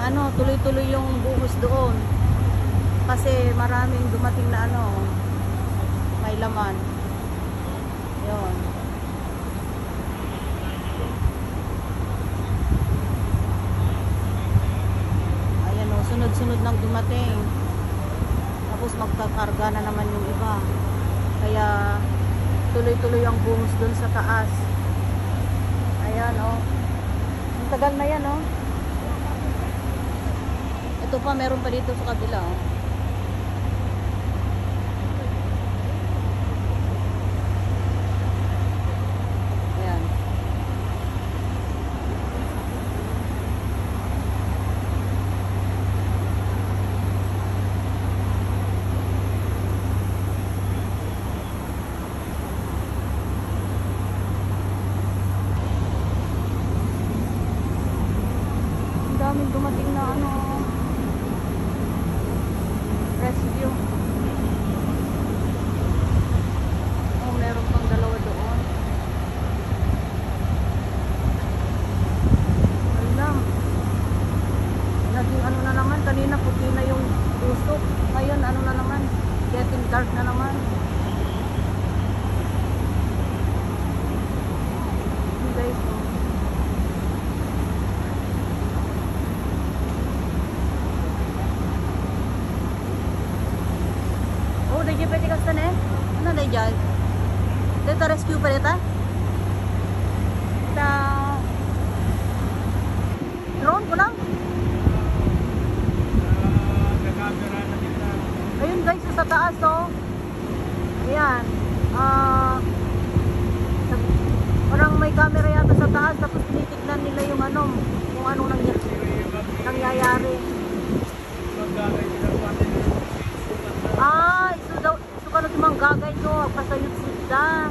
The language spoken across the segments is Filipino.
na ano, tuloy-tuloy yung buhos doon. Kasi maraming dumating na ano, may laman. Yun. Ayan o, sunod-sunod nang dumating. Tapos magkakarga na naman yung iba. Kaya tuloy-tuloy ang buhos doon sa taas. Ayan o. Ang tagal na yan o. Ito pa, meron pa dito sa kabila o. Ayan. Ang daming dumating na ano, rescue. Oh, meron pang dalawa doon. Alam. Naging ano na naman, kanina puti na yung usok. Ngayon ano na naman, getting dark na naman. Guys, oh. Oh, dahil pwede kastan eh. Ano dahil dyan? Dito rescue pa dito? Sa drone ko lang? Ayun guys, sa taas oh. Ayan. Parang may camera yata sa taas. Tapos tinitignan nila yung ano, kung anong nangyayari. So kano si manggagay to, pasayot sila.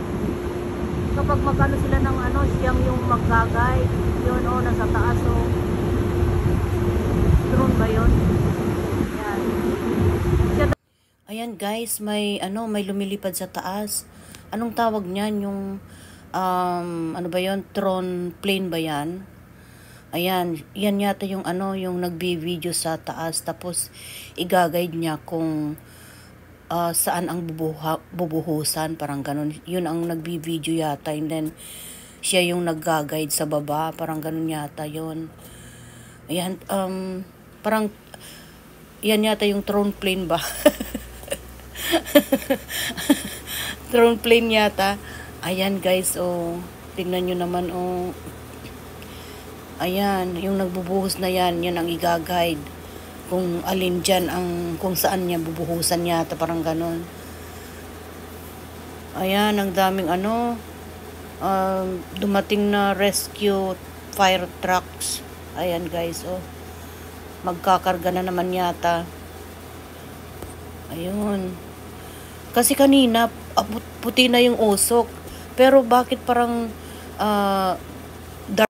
Kapag magkano sila ng ano, siyang yung maggagay. Yun o, nasa taas o. Drone ba yun? Ayan. Ayan guys, may ano, may lumilipad sa taas. Anong tawag niyan? Yung ano ba yun? Drone plane ba yan? Ayan, yan yata yung ano, yung nagbi-video sa taas. Tapos i-guide niya kung saan ang bubuhusan, parang ganun. Yun ang nagbi-video yata, and then siya yung nag-guide sa baba, parang ganun yata yun. Ayan, parang yan yata yung drone plane ba? Drone plane yata. Ayan guys, oh, tingnan nyo naman, oh. Ayan, yung nagbubuhos na yan, yan ang i-guide kung alin dyan ang, kung saan niya bubuhusan yata, parang ganon. Ayan, ang daming ano, dumating na rescue fire trucks. Ayan guys, oh, magkakarga na naman yata. Ayun, kasi kanina puti na yung usok, pero bakit parang dark?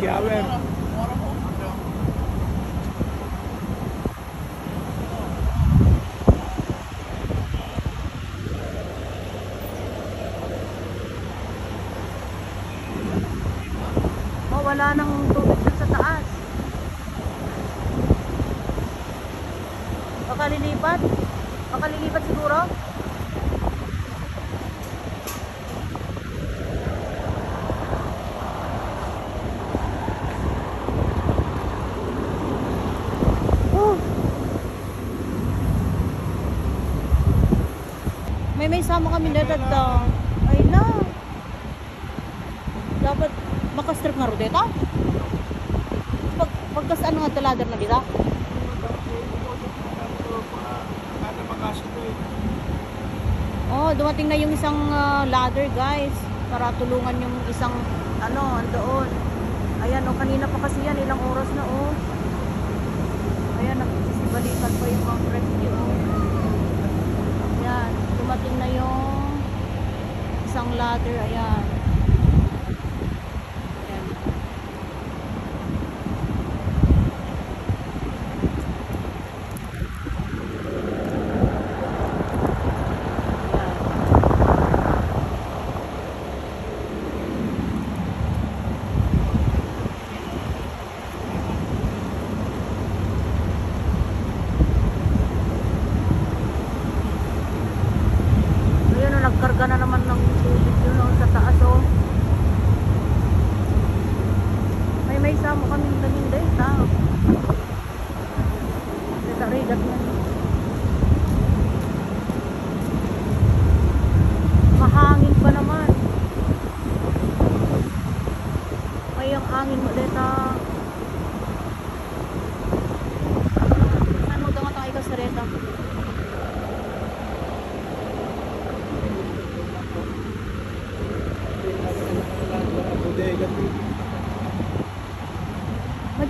Shower. Oh, wala nang tubig dun sa taas. Baka lilipat? Baka lilipat siguro? May sama kami dadagdag. Ay na. Dapat makastrip nga ro dito. Pagkasaan nga taladar na dito. Oh, dumating na yung isang ladder guys. Para tulungan yung isang ano, andoon. Ayan oh, kanina pa kasi yan, ilang oras na oh. Ayan, nagsisibalikan pa yung mga rescue oh. Ayan, dumating na yung isang ladder, ayan.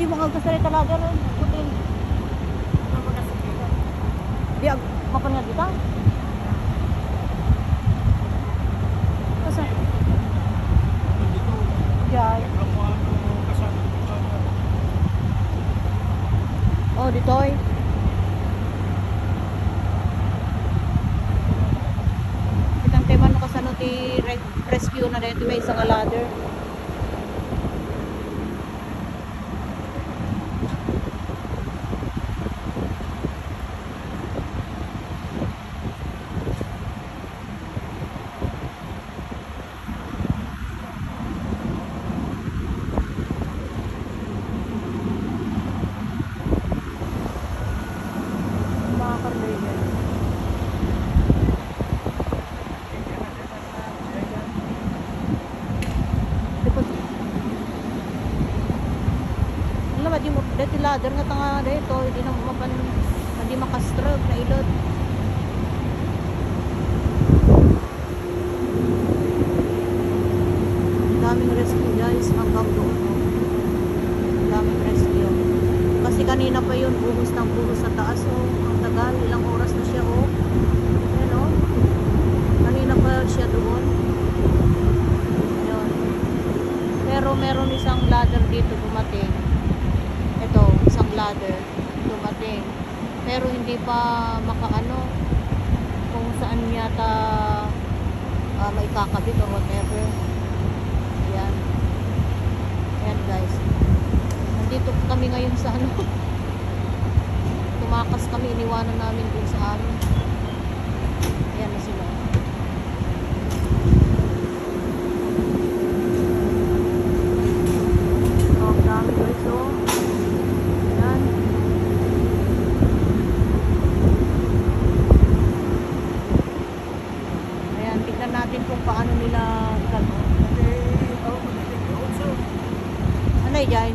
di mo kagkasari talaga ron. Putin. Di, mapan nga kita. Kasi, yeah. Oh, ditoy. Kitang teman ko sa no ti rescue na dito may isang ladder. Di mo dati ladder nga tanga dito hindi na mapan hindi makastrog na ilot. Daming rescue guys hanggang doon. Daming rescue. Kasi kanina pa yun buhos ng buhos sa taas oh. Ang tagal, ilang oras na siya oh. Ayan oh. Kanina pa siya doon. Ayun. Pero meron isang ladder dito dumating. Ito, isang ladder dumating. Pero hindi pa makaano kung saan yata may kakabit or whatever. Ayan. Ayan guys. Nandito kami ngayon sa ano. Tumakas kami, iniwanan namin dun sa amin. Ayan na sila. Oh, dami guys oh. Natin kung paano nila ano. Ano yan?